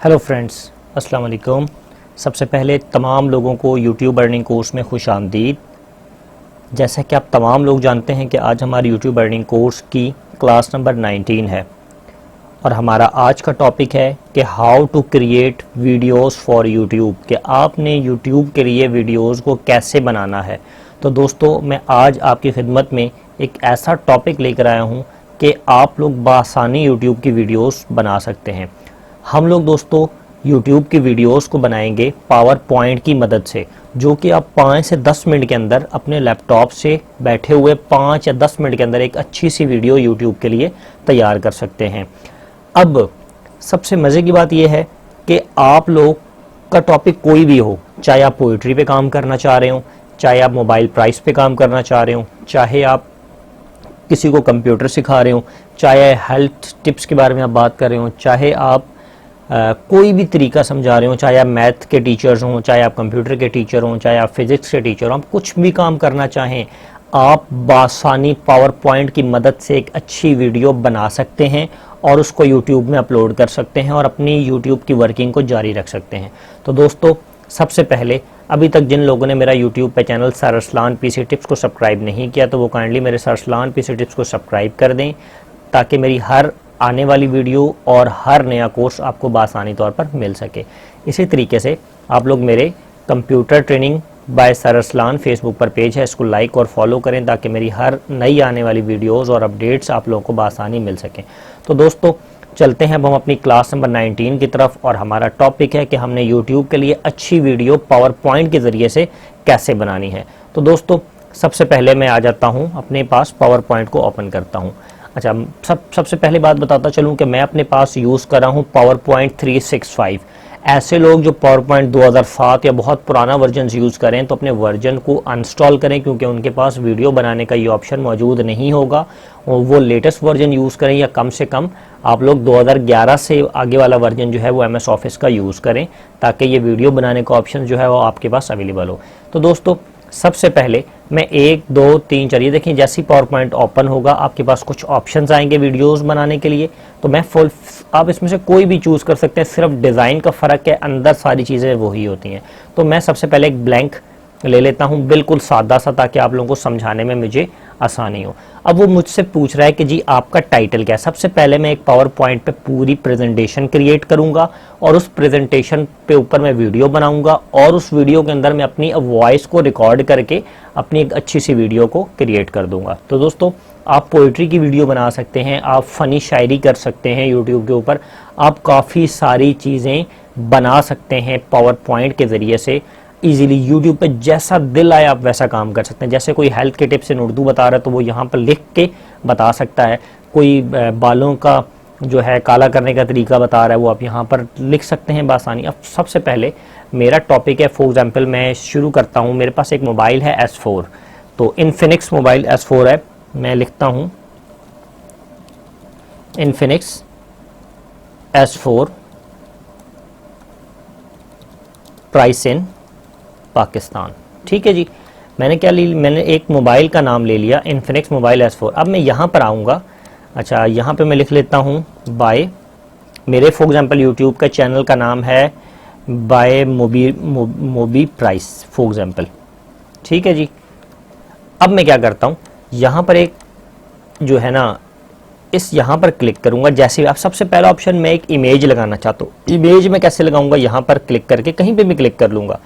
Hello friends, अस्सलाम वालेकुम। सबसे पहले तमाम लोगों को यूट्यूब अर्निंग कोर्स में खुश आमदीद। जैसा कि आप तमाम लोग जानते हैं कि आज हमारी यूट्यूब अर्निंग कोर्स की क्लास नंबर 19 है और हमारा आज का टॉपिक है कि how to create videos for YouTube, कि आपने यूट्यूब के लिए वीडियोस को कैसे बनाना है। तो दोस्तों, मैं आज आपकी खिदमत में एक ऐसा टॉपिक लेकर आया हूँ कि आप लोग बआसानी यूट्यूब की वीडियोस बना सकते हैं। हम लोग दोस्तों YouTube की वीडियोस को बनाएंगे पावर पॉइंट की मदद से, जो कि आप 5 से 10 मिनट के अंदर अपने लैपटॉप से बैठे हुए 5 या 10 मिनट के अंदर एक अच्छी सी वीडियो YouTube के लिए तैयार कर सकते हैं। अब सबसे मज़े की बात यह है कि आप लोग का टॉपिक कोई भी हो, चाहे आप पोइट्री पे काम करना चाह रहे हो, चाहे आप मोबाइल प्राइस पे काम करना चाह रहे हो, चाहे आप किसी को कंप्यूटर सिखा रहे हो, चाहे हेल्थ टिप्स के बारे में आप बात कर रहे हो, चाहे आप कोई भी तरीका समझा रहे हो, चाहे आप मैथ के टीचर्स हों, चाहे आप कंप्यूटर के टीचर हों, चाहे आप फिज़िक्स के टीचर हों, आप कुछ भी काम करना चाहें, आप बासानी पावर पॉइंट की मदद से एक अच्छी वीडियो बना सकते हैं और उसको यूट्यूब में अपलोड कर सकते हैं और अपनी यूट्यूब की वर्किंग को जारी रख सकते हैं। तो दोस्तों, सबसे पहले अभी तक जिन लोगों ने मेरा यूट्यूब पे channel sir Arsalan PC tips को सब्सक्राइब नहीं किया, तो वो काइंडली मेरे सर अरसलान पीसी टिप्स को सब्सक्राइब कर दें, ताकि मेरी हर आने वाली वीडियो और हर नया कोर्स आपको बआसानी तौर पर मिल सके। इसी तरीके से आप लोग मेरे computer training bye sir Arsalan Facebook पर पेज है, इसको लाइक और फॉलो करें ताकि मेरी हर नई आने वाली वीडियोस और अपडेट्स आप लोगों को बआसानी मिल सकें। तो दोस्तों, चलते हैं अब हम अपनी क्लास नंबर 19 की तरफ और हमारा टॉपिक है कि हमने यूट्यूब के लिए अच्छी वीडियो पावर पॉइंट के ज़रिए से कैसे बनानी है। तो दोस्तों, सबसे पहले मैं आ जाता हूँ अपने पास, पावर पॉइंट को ओपन करता हूँ। अच्छा, सबसे पहले बात बताता चलूँ कि मैं अपने पास यूज़ कर रहा हूँ पावर पॉइंट 365। ऐसे लोग जो पावर पॉइंट 2007 या बहुत पुराना वर्जन यूज़ करें तो अपने वर्जन को अनस्टॉल करें, क्योंकि उनके पास वीडियो बनाने का ये ऑप्शन मौजूद नहीं होगा, और वो लेटेस्ट वर्जन यूज़ करें, या कम से कम आप लोग 2011 से आगे वाला वर्जन जो है वो MS ऑफिस का यूज़ करें, ताकि ये वीडियो बनाने का ऑप्शन जो है वो आपके पास अवेलेबल हो। तो दोस्तों, सबसे पहले मैं 1 2 3 4, ये देखिए, जैसे ही पावर पॉइंट ओपन होगा आपके पास कुछ ऑप्शंस आएंगे वीडियोस बनाने के लिए। तो मैं आप इसमें से कोई भी चूज़ कर सकते हैं, सिर्फ डिज़ाइन का फ़र्क है, अंदर सारी चीज़ें वही होती हैं। तो मैं सबसे पहले एक ब्लैंक ले लेता हूँ, बिल्कुल सादा सा, ताकि आप लोगों को समझाने में मुझे आसानी हो। अब वो मुझसे पूछ रहा है कि जी आपका टाइटल क्या है। सबसे पहले मैं एक पावर पॉइंट पे पूरी प्रेजेंटेशन क्रिएट करूंगा और उस प्रेजेंटेशन पे ऊपर मैं वीडियो बनाऊंगा और उस वीडियो के अंदर मैं अपनी वॉइस को रिकॉर्ड करके अपनी एक अच्छी सी वीडियो को क्रिएट कर दूंगा। तो दोस्तों, आप पोइट्री की वीडियो बना सकते हैं, आप फ़नी शायरी कर सकते हैं यूट्यूब के ऊपर, आप काफ़ी सारी चीज़ें बना सकते हैं पावर पॉइंट के ज़रिए से इजीली। यूट्यूब पे जैसा दिल आए आप वैसा काम कर सकते हैं। जैसे कोई हेल्थ के टिप्स इन उर्दू बता रहा है तो वो यहाँ पर लिख के बता सकता है, कोई बालों का जो है काला करने का तरीका बता रहा है वो आप यहाँ पर लिख सकते हैं बआसानी। अब सबसे पहले मेरा टॉपिक है, फॉर एग्जांपल मैं शुरू करता हूँ, मेरे पास एक मोबाइल है S4, तो इन्फिनिक्स मोबाइल S4 है। मैं लिखता हूँ Infinix S4 price in Pakistan. ठीक है जी, मैंने क्या मैंने एक मोबाइल का नाम ले लिया, इन्फिनिक्स मोबाइल S4। अब मैं यहाँ पर आऊँगा। अच्छा, यहाँ पे मैं लिख लेता हूँ बाय, मेरे फॉर एग्जांपल यूट्यूब का चैनल का नाम है बाय मोबी प्राइस फॉर एग्जांपल। ठीक है जी, अब मैं क्या करता हूँ, यहाँ पर एक जो है ना, इस यहाँ पर क्लिक करूँगा। जैसे आप सबसे पहला ऑप्शन, मैं एक इमेज लगाना चाहता हूँ। इमेज में कैसे लगाऊंगा, यहाँ पर क्लिक करके कहीं पे भी क्लिक कर लूँगा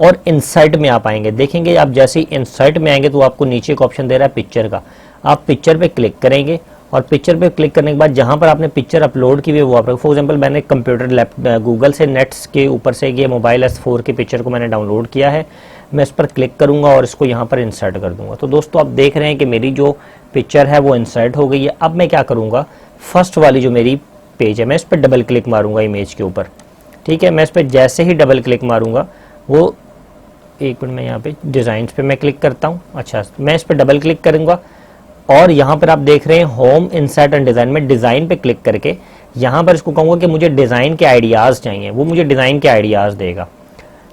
और इंसर्ट में आप आएंगे। देखेंगे आप जैसे ही इंसर्ट में आएंगे तो आपको नीचे एक ऑप्शन दे रहा है पिक्चर का। आप पिक्चर पे क्लिक करेंगे और पिक्चर पे क्लिक करने के बाद जहाँ पर आपने पिक्चर अपलोड की हुई वो आप, फॉर एग्जांपल मैंने कंप्यूटर गूगल से नेट्स के ऊपर से ये मोबाइल S4 के पिक्चर को मैंने डाउनलोड किया है। मैं इस पर क्लिक करूँगा और इसको यहाँ पर इंसर्ट कर दूँगा। तो दोस्तों, आप देख रहे हैं कि मेरी जो पिक्चर है वो इंसर्ट हो गई है। अब मैं क्या करूँगा, फर्स्ट वाली जो मेरी पेज है मैं इस पर डबल क्लिक मारूँगा इमेज के ऊपर। ठीक है, मैं इस पर जैसे ही डबल क्लिक मारूँगा, वो एक मिनट में यहाँ पे डिज़ाइंस पे मैं क्लिक करता हूँ। अच्छा, मैं इस पर डबल क्लिक करूँगा और यहाँ पर आप देख रहे हैं होम इंसर्ट एंड डिज़ाइन में डिज़ाइन पे क्लिक करके यहाँ पर इसको कहूँगा कि मुझे डिज़ाइन के आइडियाज़ चाहिए, वो मुझे डिज़ाइन के आइडियाज़ देगा।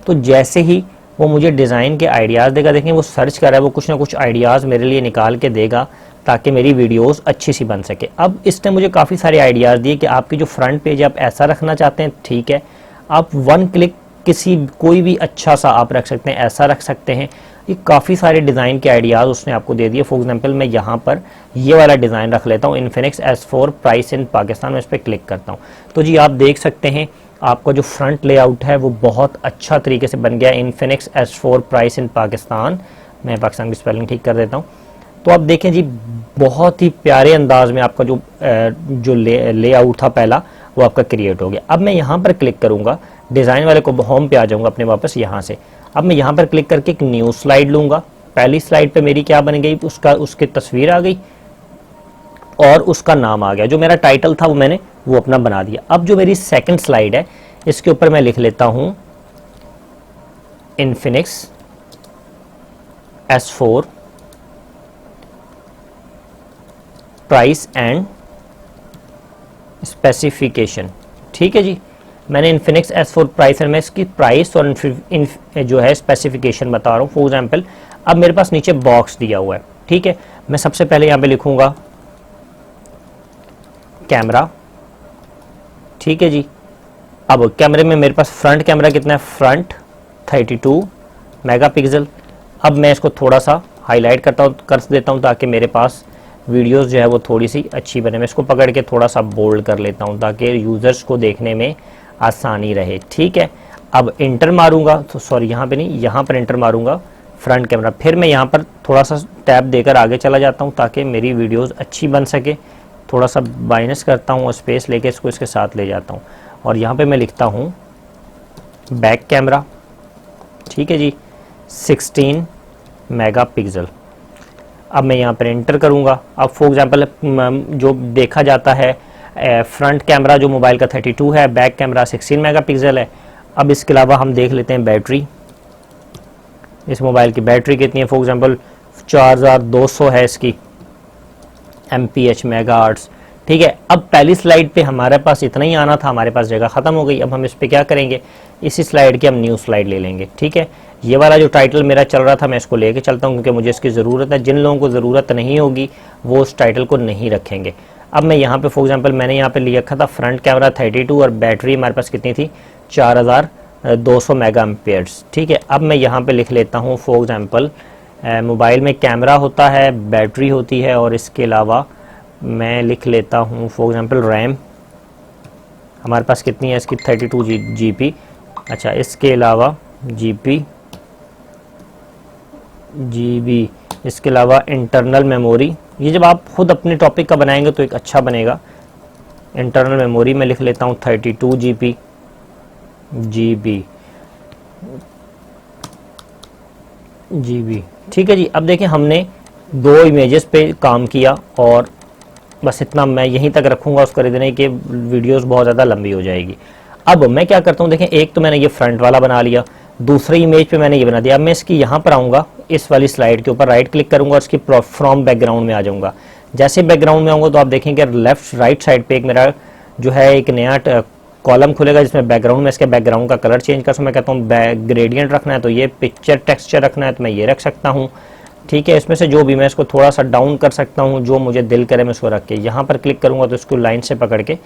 तो जैसे ही वो मुझे डिज़ाइन के आइडियाज़ देगा, देखें वो सर्च कर रहा है, वो कुछ ना कुछ आइडियाज़ मेरे लिए निकाल के देगा। ताकि मेरी वीडियोस अच्छी सी बन सके। अब इसने मुझे काफ़ी सारे आइडियाज़ दिए कि आपकी जो फ्रंट पेज आप ऐसा रखना चाहते हैं, ठीक है, आप वन क्लिक किसी कोई भी अच्छा सा आप रख सकते हैं, ऐसा रख सकते हैं। ये काफ़ी सारे डिज़ाइन के आइडियाज़ उसने आपको दे दिए। फॉर एग्जांपल मैं यहाँ पर ये वाला डिज़ाइन रख लेता हूँ, Infinix S4 price in Pakistan, मैं इस पर क्लिक करता हूँ तो जी आप देख सकते हैं आपका जो फ्रंट लेआउट है वो बहुत अच्छा तरीके से बन गया। Infinix S4 price in Pakistan, मैं पाकिस्तान की स्पेलिंग ठीक कर देता हूँ। तो आप देखें जी बहुत ही प्यारे अंदाज में आपका जो लेआउट था पहला वो आपका क्रिएट हो गया। अब मैं यहाँ पर क्लिक करूँगा, डिज़ाइन वाले को होम पे आ जाऊँगा अपने वापस यहाँ से। अब मैं यहाँ पर क्लिक करके एक न्यू स्लाइड लूँगा। पहली स्लाइड पे मेरी क्या बन गई, उसकी तस्वीर आ गई और उसका नाम आ गया। जो मेरा टाइटल था वो मैंने वो अपना बना दिया। अब जो मेरी सेकंड स्लाइड है इसके ऊपर मैं लिख लेता हूँ Infinix S4 price and specification. ठीक है जी, मैंने इन्फिनिक्स S4 प्राइस एंड मैं इसकी प्राइस और जो है स्पेसिफिकेशन बता रहा हूँ। फॉर एग्जांपल अब मेरे पास नीचे बॉक्स दिया हुआ है, ठीक है, मैं सबसे पहले यहाँ पे लिखूंगा कैमरा। ठीक है जी, अब कैमरे में मेरे पास फ्रंट कैमरा कितना है, फ्रंट 32 मेगापिक्सल। अब मैं इसको थोड़ा सा हाईलाइट कर देता हूँ ताकि मेरे पास वीडियोस जो है वो थोड़ी सी अच्छी बने। मैं इसको पकड़ के थोड़ा सा बोल्ड कर लेता हूँ ताकि यूज़र्स को देखने में आसानी रहे। ठीक है, अब इंटर मारूंगा, तो सॉरी यहाँ पे नहीं, यहाँ पर इंटर मारूंगा फ्रंट कैमरा। फिर मैं यहाँ पर थोड़ा सा टैब देकर आगे चला जाता हूँ ताकि मेरी वीडियोस अच्छी बन सके। थोड़ा सा माइनस करता हूँ और स्पेस लेके इसको इसके साथ ले जाता हूँ और यहाँ पे मैं लिखता हूँ बैक कैमरा। ठीक है जी, 16 मेगापिक्सल। अब मैं यहाँ पर एंटर करूँगा। अब फॉर एग्जांपल जो देखा जाता है फ्रंट कैमरा जो मोबाइल का 32 है, बैक कैमरा 16 मेगापिक्सल है। अब इसके अलावा हम देख लेते हैं बैटरी, इस मोबाइल की बैटरी कितनी है। फॉर एग्जांपल 4200 है इसकी MPH मेगाहर्ट्ज़। ठीक है, अब पहली स्लाइड पे हमारे पास इतना ही आना था, हमारे पास जगह ख़त्म हो गई। अब हम इस पे क्या करेंगे, इसी स्लाइड की हम न्यू स्लाइड ले लेंगे। ठीक है, ये वाला जो टाइटल मेरा चल रहा था मैं इसको लेके चलता हूँ क्योंकि मुझे इसकी ज़रूरत है। जिन लोगों को ज़रूरत नहीं होगी वो उस टाइटल को नहीं रखेंगे। अब मैं यहाँ पे फॉर एग्जांपल मैंने यहाँ पे लिखा था फ्रंट कैमरा 32 और बैटरी हमारे पास कितनी थी, 4200 मेगा एम्पेयर्स। ठीक है, अब मैं यहाँ पे लिख लेता हूँ फॉर एग्जांपल मोबाइल में कैमरा होता है, बैटरी होती है और इसके अलावा मैं लिख लेता हूँ फॉर एग्जांपल रैम हमारे पास कितनी है इसकी 32 GB। अच्छा, इसके अलावा GB, इसके अलावा इंटरनल मेमोरी। ये जब आप खुद अपने टॉपिक का बनाएंगे तो एक अच्छा बनेगा। इंटरनल मेमोरी में लिख लेता हूँ 32 GB। ठीक है जी, अब देखें हमने 2 इमेजेस पे काम किया और बस इतना मैं यहीं तक रखूँगा, उसको खरीदने के वीडियोस बहुत ज़्यादा लंबी हो जाएगी। अब मैं क्या करता हूँ, देखें एक तो मैंने ये फ्रंट वाला बना लिया, दूसरी इमेज पे मैंने ये बना दिया। अब मैं इसकी यहाँ पर आऊँगा, इस वाली स्लाइड के ऊपर राइट क्लिक करूँगा और इसकी फ्रॉम बैकग्राउंड में आ जाऊँगा। जैसे बैकग्राउंड में आऊँगा तो आप देखेंगे लेफ्ट राइट साइड पे एक मेरा जो है एक नया कॉलम खुलेगा जिसमें बैकग्राउंड में इसके बैकग्राउंड का कलर चेंज कर सकता हूँ। मैं कहता हूँ ग्रेडियंट रखना है तो ये पिक्चर टेक्सचर रखना है तो मैं ये रख सकता हूँ। ठीक है, इसमें से जो भी मैं इसको थोड़ा सा डाउन कर सकता हूँ, जो मुझे दिल करे मैं इसको रख के यहाँ पर क्लिक करूँगा तो इसको लाइन से पकड़ के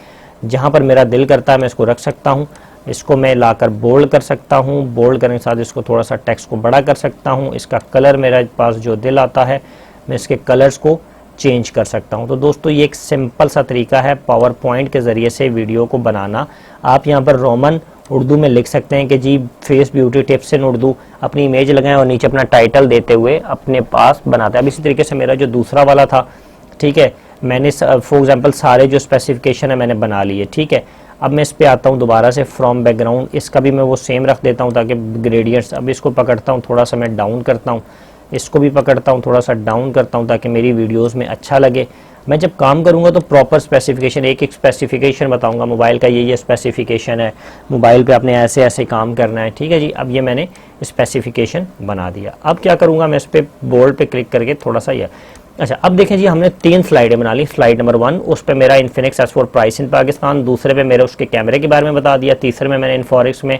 जहाँ पर मेरा दिल करता है मैं इसको रख सकता हूँ। इसको मैं लाकर बोल्ड कर सकता हूँ, बोल्ड करने के साथ इसको थोड़ा सा टेक्स्ट को बड़ा कर सकता हूँ। इसका कलर मेरे पास जो दिल आता है मैं इसके कलर्स को चेंज कर सकता हूं। तो दोस्तों ये एक सिंपल सा तरीका है पावर पॉइंट के ज़रिए से वीडियो को बनाना। आप यहां पर रोमन उर्दू में लिख सकते हैं कि जी face beauty tips in Urdu, अपनी इमेज लगाएं और नीचे अपना टाइटल देते हुए अपने पास बनाते हैं। अब इसी तरीके से मेरा जो दूसरा वाला था, ठीक है, मैंने फॉर एग्जांपल सारे जो स्पेसिफिकेशन है मैंने बना लिए। ठीक है, अब मैं इस पे आता हूँ दोबारा से फ्रॉम बैकग्राउंड, इसका भी मैं वो सेम रख देता हूँ ताकि ग्रेडियंट्स। अब इसको पकड़ता हूँ, थोड़ा सा मैं डाउन करता हूँ, इसको भी पकड़ता हूँ, थोड़ा सा डाउन करता हूँ ताकि मेरी वीडियोस में अच्छा लगे। मैं जब काम करूँगा तो प्रॉपर स्पेसिफिकेशन, एक एक स्पेसिफिकेशन बताऊँगा, मोबाइल का ये स्पेसिफिकेशन है, मोबाइल पे आपने ऐसे ऐसे काम करना है। ठीक है जी, अब ये मैंने स्पेसिफिकेशन बना दिया। अब क्या करूँगा, मैं इस पर बोल्ड पे क्लिक करके थोड़ा सा ये, अच्छा अब देखें जी हमने 3 स्लाइडें बना ली। स्लाइड नंबर 1 उस पर मेरा Infinix S4 price in Pakistan, दूसरे पे मेरे उसके कैमरे के बारे में बता दिया, तीसरे में मैंने इन्फॉरिक्स में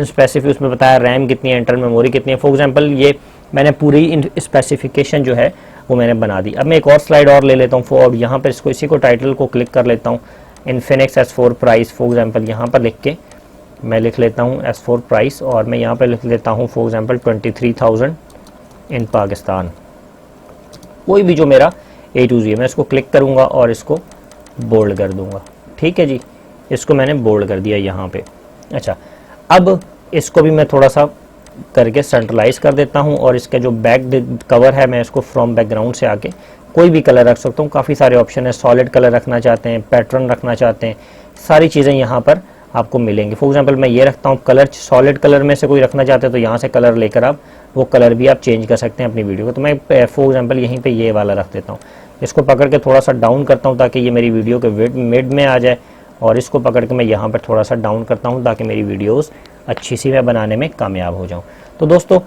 स्पेसिफिक उसमें बताया रैम कितनी है, इंटरनल मेमोरी कितनी है। फॉर एग्जांपल ये मैंने पूरी स्पेसिफिकेशन जो है वो मैंने बना दी। अब मैं एक और स्लाइड और ले लेता हूँ और यहाँ पर इसको इसी को टाइटल को क्लिक कर लेता हूँ, Infinix S4 price for example यहाँ पर लिख के मैं लिख लेता हूँ S4 प्राइस, और मैं यहाँ पर लिख लेता हूँ फॉर एग्जांपल 23,000 इन पाकिस्तान। कोई भी जो मेरा A to Z मैं इसको क्लिक करूँगा और इसको बोल्ड कर दूँगा। ठीक है जी, इसको मैंने बोल्ड कर दिया यहाँ पे। अच्छा, अब इसको भी मैं थोड़ा सा करके सेंट्रलाइज कर देता हूँ और इसका जो बैक कवर है मैं इसको फ्रॉम बैकग्राउंड से आके कोई भी कलर रख सकता हूँ। काफ़ी सारे ऑप्शन है, सॉलिड कलर रखना चाहते हैं, पैटर्न रखना चाहते हैं, सारी चीज़ें यहाँ पर आपको मिलेंगी। फॉर एग्जांपल मैं ये रखता हूँ कलर, सॉलिड कलर में से कोई रखना चाहते हैं तो यहाँ से कलर लेकर आप वो कलर भी आप चेंज कर सकते हैं अपनी वीडियो को। तो मैं फॉर एग्जांपल यहीं पे ये वाला रख देता हूँ, इसको पकड़ के थोड़ा सा डाउन करता हूँ ताकि ये मेरी वीडियो के मिड में आ जाए, और इसको पकड़ के मैं यहाँ पर थोड़ा सा डाउन करता हूँ ताकि मेरी वीडियोस अच्छी सी मैं बनाने में कामयाब हो जाऊँ। तो दोस्तों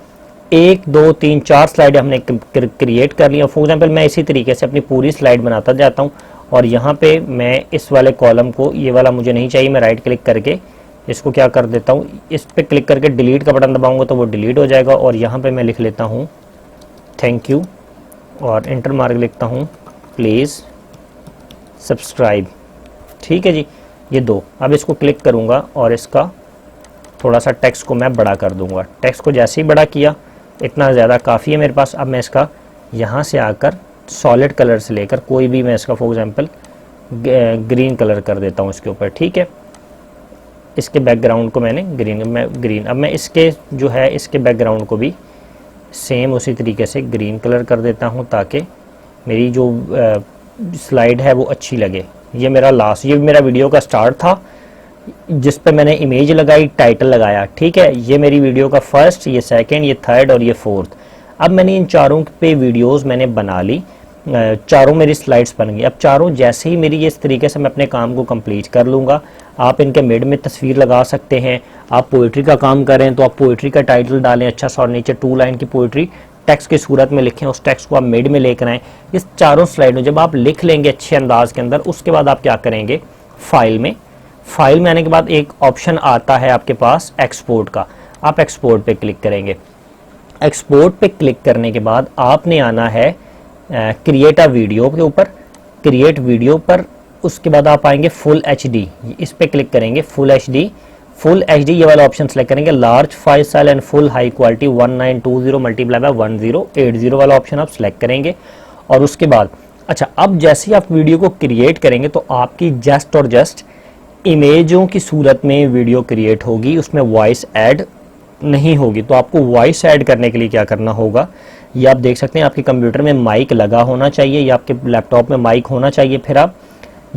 1 2 3 4 स्लाइड हमने क्रिएट कर लिया। फॉर एग्जांपल मैं इसी तरीके से अपनी पूरी स्लाइड बनाता जाता हूँ, और यहाँ पे मैं इस वाले कॉलम को, ये वाला मुझे नहीं चाहिए, मैं राइट क्लिक करके इसको क्या कर देता हूँ, इस पर क्लिक करके डिलीट का बटन दबाऊंगा तो वो डिलीट हो जाएगा। और यहाँ पे मैं लिख लेता हूँ थैंक यू और इंटर मार्क लिखता हूँ प्लीज़ सब्सक्राइब। ठीक है जी, ये 2। अब इसको क्लिक करूँगा और इसका थोड़ा सा टेक्स्ट को मैं बड़ा कर दूँगा। टेक्स्ट को जैसे ही बड़ा किया, इतना ज़्यादा काफ़ी है मेरे पास। अब मैं इसका यहाँ से आकर सॉलिड कलर से लेकर कोई भी मैं इसका फॉर एग्जांपल ग्रीन कलर कर देता हूँ इसके ऊपर। ठीक है, इसके बैकग्राउंड को मैंने ग्रीन अब मैं इसके जो है इसके बैकग्राउंड को भी सेम उसी तरीके से ग्रीन कलर कर देता हूँ ताकि मेरी जो स्लाइड है वो अच्छी लगे। ये मेरा वीडियो का स्टार्ट था जिस पे मैंने इमेज लगाई, टाइटल लगाया। ठीक है, ये मेरी वीडियो का फर्स्ट, ये सेकंड, ये थर्ड और ये फोर्थ। अब मैंने इन चारों पे वीडियोस मैंने बना ली, चारों मेरी स्लाइड्स बन गई। अब चारों जैसे ही मेरी इस तरीके से मैं अपने काम को कंप्लीट कर लूँगा, आप इनके मिड में तस्वीर लगा सकते हैं। आप पोइट्री का काम करें तो आप पोइट्री का टाइटल डालें अच्छा सा, और नीचे 2 लाइन की पोइट्री टेक्स्ट की सूरत में लिखें, उस टेक्स्ट को आप मिड में लेकर आएँ। इस चारों स्लाइडों जब आप लिख लेंगे अच्छे अंदाज के अंदर, उसके बाद आप क्या करेंगे, फाइल में आने के बाद एक ऑप्शन आता है आपके पास एक्सपोर्ट का, आप एक्सपोर्ट पे क्लिक करेंगे। एक्सपोर्ट पे क्लिक करने के बाद आपने आना है क्रिएट अ वीडियो के ऊपर, क्रिएट वीडियो पर। उसके बाद आप आएंगे फुल HD, इस पे क्लिक करेंगे। फुल HD ये वाला ऑप्शन सेलेक्ट करेंगे। Large file size and full high quality 1920 multiply by 1080 वाला ऑप्शन आप सेलेक्ट करेंगे। और उसके बाद अच्छा, अब जैसे ही आप वीडियो को क्रिएट करेंगे तो आपकी जस्ट इमेजों की सूरत में वीडियो क्रिएट होगी, उसमें वॉइस ऐड नहीं होगी। तो आपको वॉइस ऐड करने के लिए क्या करना होगा, ये आप देख सकते हैं आपके कंप्यूटर में माइक लगा होना चाहिए या आपके लैपटॉप में माइक होना चाहिए। फिर आप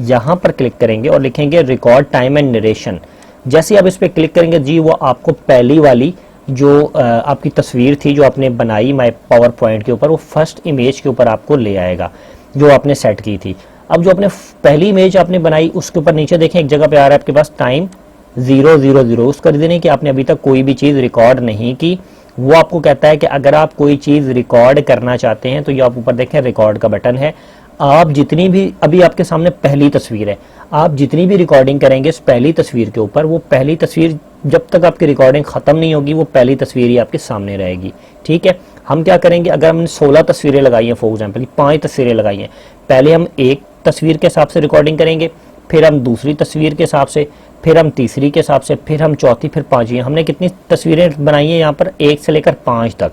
यहाँ पर क्लिक करेंगे और लिखेंगे रिकॉर्ड टाइम एंड नरेशन। जैसे आप इस पर क्लिक करेंगे जी, वो आपको पहली वाली जो आपकी तस्वीर थी जो आपने बनाई माई पावर पॉइंट के ऊपर, वो फर्स्ट इमेज के ऊपर आपको ले आएगा जो आपने सेट की थी। अब जो आपने पहली इमेज आपने बनाई उसके ऊपर नीचे देखें एक जगह पे आ रहा है आपके पास टाइम 000, उस कर देने कि आपने अभी तक कोई भी चीज़ रिकॉर्ड नहीं की। वो आपको कहता है कि अगर आप कोई चीज़ रिकॉर्ड करना चाहते हैं तो ये आप ऊपर देखें रिकॉर्ड का बटन है। आप जितनी भी, अभी आपके सामने पहली तस्वीर है, आप जितनी भी रिकॉर्डिंग करेंगे इस पहली तस्वीर के ऊपर, वो पहली तस्वीर जब तक आपकी रिकॉर्डिंग ख़त्म नहीं होगी वो पहली तस्वीर ही आपके सामने रहेगी। ठीक है, हम क्या करेंगे, अगर हमने 16 तस्वीरें लगाई हैं, फॉर एग्जांपल 5 तस्वीरें लगाई हैं, पहले हम एक तस्वीर के हिसाब से रिकॉर्डिंग करेंगे, फिर हम दूसरी तस्वीर के हिसाब से, फिर हम तीसरी के हिसाब से, फिर हम चौथी, फिर पांचवी। हमने कितनी तस्वीरें बनाई हैं यहाँ पर, 1 से लेकर 5 तक।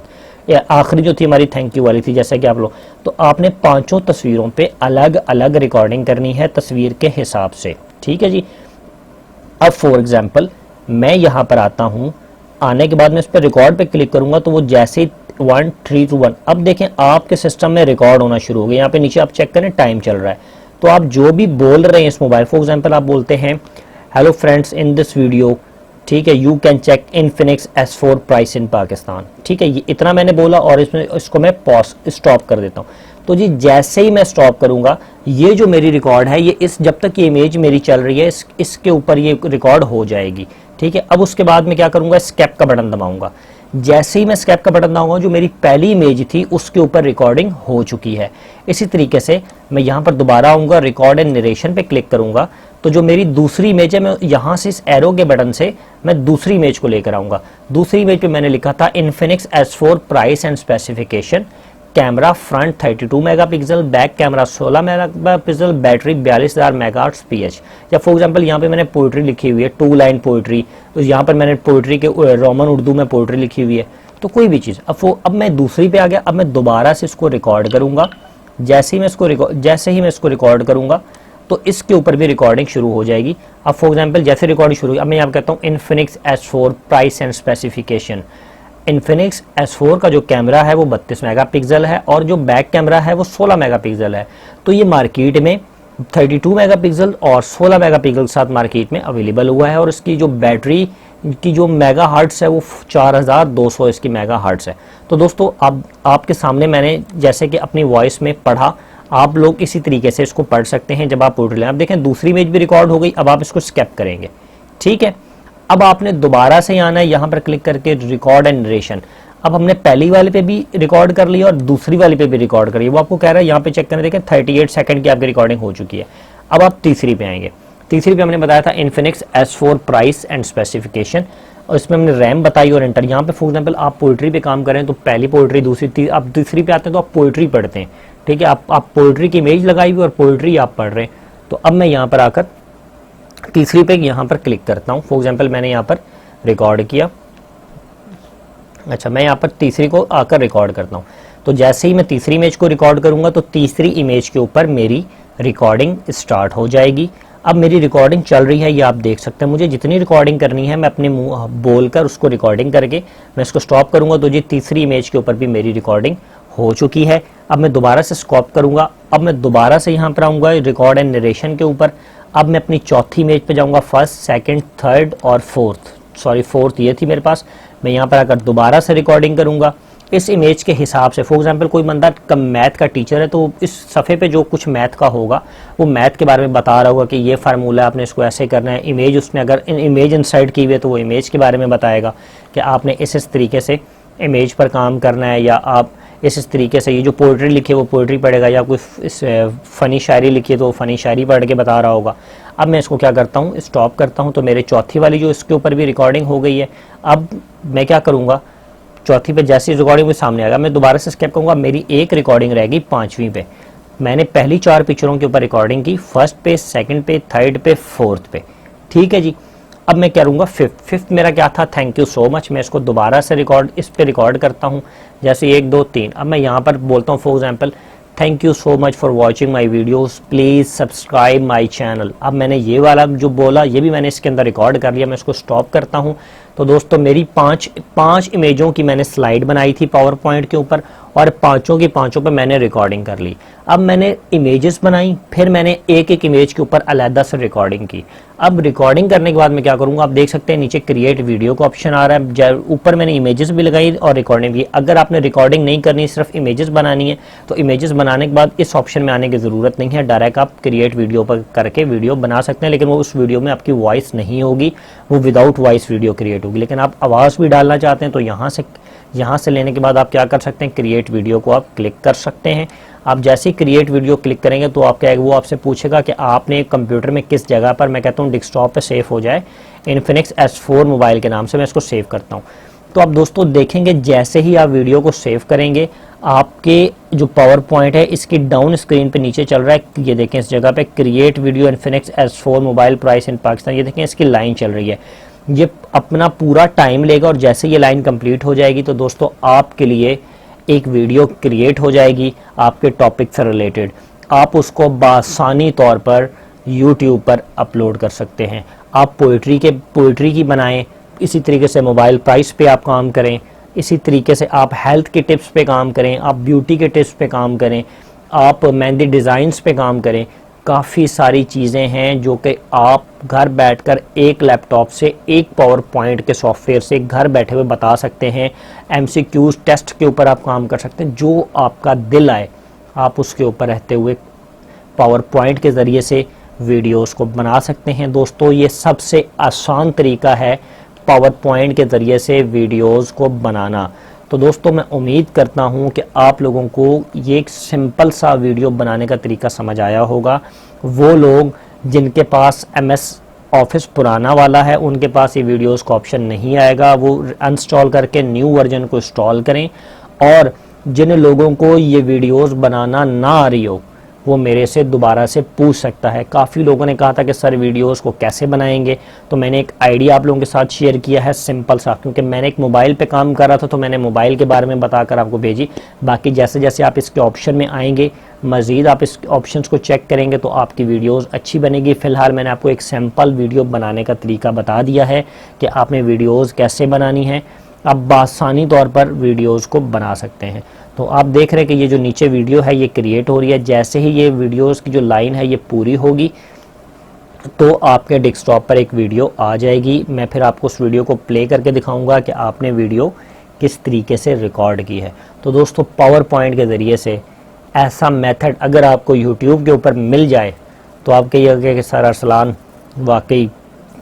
आखिरी जो थी हमारी थैंक यू वाली थी, जैसे कि आप लोग, तो आपने 5 तस्वीरों पे अलग अलग रिकॉर्डिंग करनी है तस्वीर के हिसाब से। ठीक है जी। अब फॉर एग्जांपल मैं यहाँ पर आता हूँ, आने के बाद मैं इस पर रिकॉर्ड पे क्लिक करूंगा तो वो जैसे 1 3 2 1, अब देखें आपके सिस्टम में रिकॉर्ड होना शुरू हो गया। यहाँ पे नीचे आप चेक करें टाइम चल रहा है, तो आप जो भी बोल रहे हैं इस मोबाइल, फॉर एग्जांपल आप बोलते हैं hello friends in this video, ठीक है, you can check Infinix S4 price in Pakistan. ठीक है, ये इतना मैंने बोला और इसको मैं पॉज स्टॉप कर देता हूँ। तो जी जैसे ही मैं स्टॉप करूंगा, ये जो मेरी रिकॉर्ड है ये जब तक ये इमेज मेरी चल रही है इसके ऊपर ये रिकॉर्ड हो जाएगी। ठीक है, अब उसके बाद मैं क्या करूंगा, स्केप का बटन दबाऊंगा। जैसे ही मैं स्केप का बटन दबाऊंगा, जो मेरी पहली इमेज थी उसके ऊपर रिकॉर्डिंग हो चुकी है। इसी तरीके से मैं यहाँ पर दोबारा आऊँगा, रिकॉर्ड एंड नरेशन पे क्लिक करूँगा, तो जो मेरी दूसरी इमेज है मैं यहाँ से इस एरो के बटन से मैं दूसरी इमेज को लेकर आऊँगा। दूसरी इमेज पे मैंने लिखा था Infinix S4 price and specification camera front 32 megapixel, back camera 16 megapixel, battery 42,000 megahertz pH. या फॉर एग्जांपल यहाँ पे मैंने पोइट्री लिखी हुई है, 2 लाइन पोइट्री, तो यहाँ पर मैंने पोइट्री के रोमन उर्दू में पोइट्री लिखी हुई है, तो कोई भी चीज़। अब मैं दूसरी पे आ गया, अब मैं दोबारा से इसको रिकॉर्ड करूँगा। जैसे ही मैं इसको रिकॉर्ड करूँगा तो इसके ऊपर भी रिकॉर्डिंग शुरू हो जाएगी। अब फॉर एग्जांपल जैसे रिकॉर्डिंग शुरू हुई, अब मैं यहाँ कहता हूँ Infinix S4 price and specification. Infinix S4 का जो कैमरा है वो 32 मेगापिक्सल है और जो बैक कैमरा है वो 16 मेगापिक्सल है। तो ये मार्केट में 32 मेगापिक्सल और 16 मेगापिक्सल के साथ मार्केट में अवेलेबल हुआ है और इसकी जो बैटरी की जो मेगा हर्ट्स है वो 4200 इसकी मेगा हर्ट्स है। तो दोस्तों अब आपके सामने मैंने जैसे कि अपनी वॉइस में पढ़ा, आप लोग इसी तरीके से इसको पढ़ सकते हैं जब आप पोइट्री लें। अब देखें दूसरी इमेज भी रिकॉर्ड हो गई, अब आप इसको स्किप करेंगे, ठीक है। अब आपने दोबारा से आना है, यहाँ पर क्लिक करके रिकॉर्ड एंड नरेशन। अब हमने पहली वाले पे भी रिकॉर्ड कर लिया और दूसरी वाले पे भी रिकॉर्ड करी, वो आपको कह रहा है यहाँ पे चेक करें, देखें 38 सेकंड की आपकी रिकॉर्डिंग हो चुकी है। अब आप तीसरी पे आएंगे, तीसरी पे हमने बताया था Infinix S4 price and specification, और इसमें हमने रैम बताई और एंटर। यहाँ पे फॉर एग्जांपल आप पोइट्री पे काम करें तो पहली पोइट्री, दूसरी, आप तीसरी पे आते हैं तो आप पोइट्री पढ़ते हैं, ठीक है। आप पोइट्री की इमेज लगाई हुई और पोइट्री आप पढ़ रहे हैं। तो अब मैं यहाँ पर आकर तीसरी पे यहाँ पर क्लिक करता हूँ। फॉर एग्जांपल मैंने यहाँ पर रिकॉर्ड किया, अच्छा मैं यहाँ पर तीसरी को आकर रिकॉर्ड करता हूँ। तो जैसे ही मैं तीसरी इमेज को रिकॉर्ड करूँगा तो तीसरी इमेज के ऊपर मेरी रिकॉर्डिंग स्टार्ट हो जाएगी। अब मेरी रिकॉर्डिंग चल रही है, ये आप देख सकते हैं। मुझे जितनी रिकॉर्डिंग करनी है मैं अपने मुंह बोलकर उसको रिकॉर्डिंग करके मैं इसको स्टॉप करूँगा तो ये तीसरी इमेज के ऊपर भी मेरी रिकॉर्डिंग हो चुकी है। अब मैं दोबारा से स्टॉप करूँगा, अब मैं दोबारा से यहाँ पर आऊँगा रिकॉर्ड एंड नरेशन के ऊपर। अब मैं अपनी चौथी इमेज पे जाऊँगा, फर्स्ट, सेकंड, थर्ड और फोर्थ ये थी मेरे पास। मैं यहाँ पर आकर दोबारा से रिकॉर्डिंग करूँगा इस इमेज के हिसाब से। फॉर एग्जांपल कोई बंदा मैथ का टीचर है तो इस सफ़े पे जो कुछ मैथ का होगा वो मैथ के बारे में बता रहा होगा कि ये फार्मूला आपने इसको ऐसे करना है। इमेज उसने अगर इमेज इंसर्ट की हुई है तो वो इमेज के बारे में बताएगा कि आपने इस तरीके से इमेज पर काम करना है, या आप इस तरीके से, ये जो पोइट्री लिखी है वो पोइट्री पढ़ेगा, या कोई फ़नी शायरी लिखी है तो वो फ़नी शायरी पढ़ के बता रहा होगा। अब मैं इसको क्या करता हूँ, स्टॉप करता हूँ, तो मेरे चौथी वाली जो इसके ऊपर भी रिकॉर्डिंग हो गई है। अब मैं क्या करूँगा, चौथी पे जैसी रिकॉर्डिंग में सामने आएगा मैं दोबारा से स्किप करूँगा, मेरी एक रिकॉर्डिंग रहेगी पाँचवीं पे। मैंने पहली 4 पिक्चरों के ऊपर रिकॉर्डिंग की, फर्स्ट पे, सेकंड पे, थर्ड पे, फोर्थ पे, ठीक है जी। अब मैं करूँगा फिफ्थ मेरा क्या था, थैंक यू सो मच। मैं इसको दोबारा से इस पे रिकॉर्ड करता हूँ, जैसे 1 2 3। अब मैं यहाँ पर बोलता हूँ for example thank you so much for watching my videos, please subscribe my channel. अब मैंने ये वाला जो बोला ये भी मैंने इसके अंदर रिकॉर्ड कर लिया। मैं इसको स्टॉप करता हूँ। तो दोस्तों मेरी पांच इमेजों की मैंने स्लाइड बनाई थी पावर पॉइंट के ऊपर, और पांचों की पांचों पे मैंने रिकॉर्डिंग कर ली। अब मैंने इमेजेस बनाई, फिर मैंने एक एक इमेज के ऊपर अलहदा से रिकॉर्डिंग की। अब रिकॉर्डिंग करने के बाद मैं क्या करूँगा, आप देख सकते हैं नीचे क्रिएट वीडियो का ऑप्शन आ रहा है, ऊपर मैंने इमेजेस भी लगाई और रिकॉर्डिंग भी। अगर आपने रिकॉर्डिंग नहीं करनी, सिर्फ इमेजेस बनानी है, तो इमेजेस बनाने के बाद इस ऑप्शन में आने की ज़रूरत नहीं है, डायरेक्ट आप क्रिएट वीडियो पर करके वीडियो बना सकते हैं। लेकिन वो उस वीडियो में आपकी वॉइस नहीं होगी, वो विदाउट वॉइस वीडियो क्रिएट होगी। लेकिन आप आवाज़ भी डालना चाहते हैं तो यहाँ से लेने के बाद आप क्या कर सकते हैं, क्रिएट वीडियो को आप क्लिक कर सकते हैं। आप जैसे ही क्रिएट वीडियो क्लिक करेंगे तो आप क्या है, वो आपसे पूछेगा कि आपने कंप्यूटर में किस जगह पर, मैं कहता हूँ डेस्कटॉप पे सेव हो जाए, इन्फिनिक्स S4 मोबाइल के नाम से मैं इसको सेव करता हूँ। तो आप दोस्तों देखेंगे जैसे ही आप वीडियो को सेव करेंगे, आपके जो पावर पॉइंट है इसकी डाउन स्क्रीन पे नीचे चल रहा है, ये देखें इस जगह पे create video Infinix S4 mobile price in Pakistan, ये देखें इसकी लाइन चल रही है। ये अपना पूरा टाइम लेगा और जैसे ये लाइन कंप्लीट हो जाएगी तो दोस्तों आपके लिए एक वीडियो क्रिएट हो जाएगी आपके टॉपिक से रिलेटेड। आप उसको बासानी तौर पर YouTube पर अपलोड कर सकते हैं। आप पोइट्री की बनाएं, इसी तरीके से मोबाइल प्राइस पे आप काम करें, इसी तरीके से आप हेल्थ के टिप्स पे काम करें, आप ब्यूटी के टिप्स पे काम करें, आप मेहंदी डिज़ाइंस पे काम करें। काफ़ी सारी चीज़ें हैं जो कि आप घर बैठकर एक लैपटॉप से, एक पावर पॉइंट के सॉफ्टवेयर से घर बैठे हुए बता सकते हैं। MCQs टेस्ट के ऊपर आप काम कर सकते हैं, जो आपका दिल आए आप उसके ऊपर रहते हुए पावर पॉइंट के ज़रिए से वीडियोस को बना सकते हैं। दोस्तों ये सबसे आसान तरीका है पावर पॉइंट के ज़रिए से वीडियोस को बनाना। तो दोस्तों मैं उम्मीद करता हूं कि आप लोगों को ये एक सिंपल सा वीडियो बनाने का तरीका समझ आया होगा। वो लोग जिनके पास MS ऑफिस पुराना वाला है उनके पास ये वीडियोस का ऑप्शन नहीं आएगा, वो अनस्टॉल करके न्यू वर्जन को इंस्टॉल करें। और जिन लोगों को ये वीडियोस बनाना ना आ रही हो वो मेरे से दोबारा से पूछ सकता है। काफ़ी लोगों ने कहा था कि सर वीडियोस को कैसे बनाएंगे, तो मैंने एक आइडिया आप लोगों के साथ शेयर किया है सिंपल सा, क्योंकि मैंने एक मोबाइल पे काम कर रहा था तो मैंने मोबाइल के बारे में बताकर आपको भेजी। बाकी जैसे जैसे आप इसके ऑप्शन में आएंगे, मज़ीद आप इस ऑप्शंस को चेक करेंगे तो आपकी वीडियोज़ अच्छी बनेगी। फ़िलहाल मैंने आपको एक सैम्पल वीडियो बनाने का तरीका बता दिया है कि आपने वीडियोज़ कैसे बनानी है, आप बासानी तौर पर वीडियोज़ को बना सकते हैं। तो आप देख रहे हैं कि ये जो नीचे वीडियो है ये क्रिएट हो रही है। जैसे ही ये वीडियोस की जो लाइन है ये पूरी होगी तो आपके डेस्कटॉप पर एक वीडियो आ जाएगी। मैं फिर आपको उस वीडियो को प्ले करके दिखाऊंगा कि आपने वीडियो किस तरीके से रिकॉर्ड की है। तो दोस्तों पावर पॉइंट के ज़रिए से ऐसा मेथड अगर आपको यूट्यूब के ऊपर मिल जाए तो आप कहिएगा कि सर अरसलान वाकई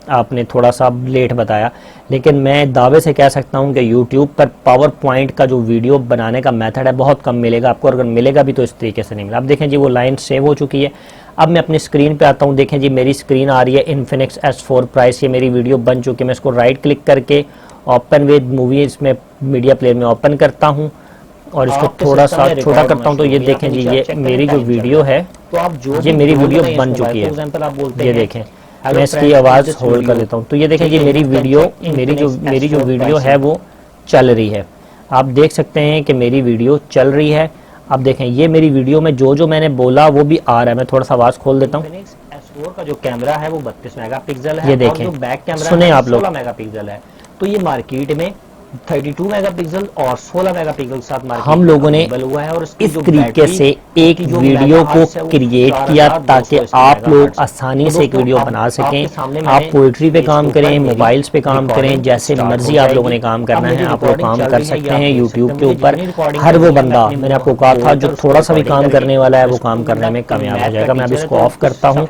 आपने थोड़ा सा लेट बताया, लेकिन मैं दावे से कह सकता हूं कि YouTube पर पावर पॉइंट का जो वीडियो बनाने का मेथड है बहुत कम मिलेगा आपको, अगर मिलेगा भी तो इस तरीके से नहीं मिला। अब देखें जी वो लाइन सेव हो चुकी है। अब मैं अपनी स्क्रीन पे आता हूं, देखें जी मेरी स्क्रीन आ रही है इन्फिनिक्स S4 प्राइस, ये मेरी वीडियो बन चुकी है। मैं इसको राइट क्लिक करके ओपन विद मूवी इसमें मीडिया प्लेयर में ओपन करता हूँ और इसको थोड़ा सा छोटा करता हूँ। तो ये देखें जी ये मेरी जो वीडियो है ये मेरी वीडियो बन चुकी है। ये देखें मैं इसकी आवाज़ होल्ड कर लेता हूँ। तो ये देखें जी मेरी जो वीडियो है वो चल रही है। आप देख सकते हैं कि मेरी वीडियो चल रही है। अब देखें ये मेरी वीडियो में जो मैंने बोला वो भी आ रहा है। मैं थोड़ा सा आवाज़ खोल देता हूँ। S4 का जो कैमरा है वो 32 मेगापिक्सल है। ये देखें, और जो बैक कैमरा सुने है आप लोग, 16 मेगापिक्सल है। तो ये मार्केट में 32 मेगापिक्सल और 16 मेगापिक्सल साथ मार्केट हम लोगों ने हुआ है। और इस तरीके से एक वीडियो को क्रिएट किया ताकि आप लोग आसानी से एक वीडियो बना सकें। आप पोइट्री पे काम करें, मोबाइल्स पे काम करें, जैसे मर्जी आप लोगों ने काम करना है आप लोग काम कर सकते हैं यूट्यूब के ऊपर। हर वो बंदा, मैंने आपको कहा था, जो थोड़ा सा भी काम करने वाला है वो काम करने में कामयाब हो जाएगा। मैं अब इसको ऑफ करता हूँ।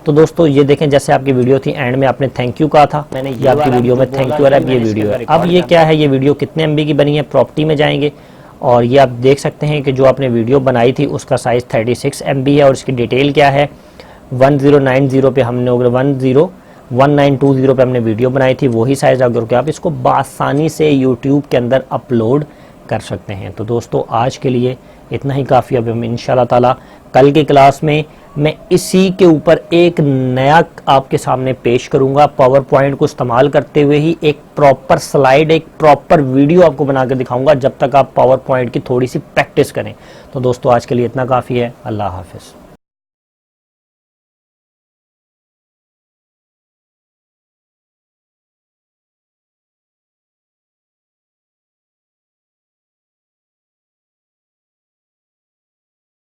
तो दोस्तों ये देखें जैसे आपकी वीडियो थी, एंड में आपने थैंक यू कहा था, ये आपकी वीडियो में थैंक यू आ रहा है। ये वीडियो है। अब ये क्या है, ये वीडियो कितने MB की बनी है, प्रॉपर्टी में जाएंगे और ये आप देख सकते हैं कि जो आपने वीडियो बनाई थी उसका साइज़ 36 MB है और इसकी डिटेल क्या है 1090 पे हमने 1920 पे हमने वीडियो बनाई थी, वही साइज़ अगर आप इसको बआसानी से यूट्यूब के अंदर अपलोड कर सकते हैं। तो दोस्तों आज के लिए इतना ही काफ़ी। अब हम इंशाल्लाह ताला कल की क्लास में मैं इसी के ऊपर एक नया आपके सामने पेश करूंगा। पावर पॉइंट को इस्तेमाल करते हुए ही एक प्रॉपर स्लाइड, एक प्रॉपर वीडियो आपको बनाकर दिखाऊंगा, जब तक आप पावर पॉइंट की थोड़ी सी प्रैक्टिस करें। तो दोस्तों आज के लिए इतना काफ़ी है। अल्लाह हाफिज़।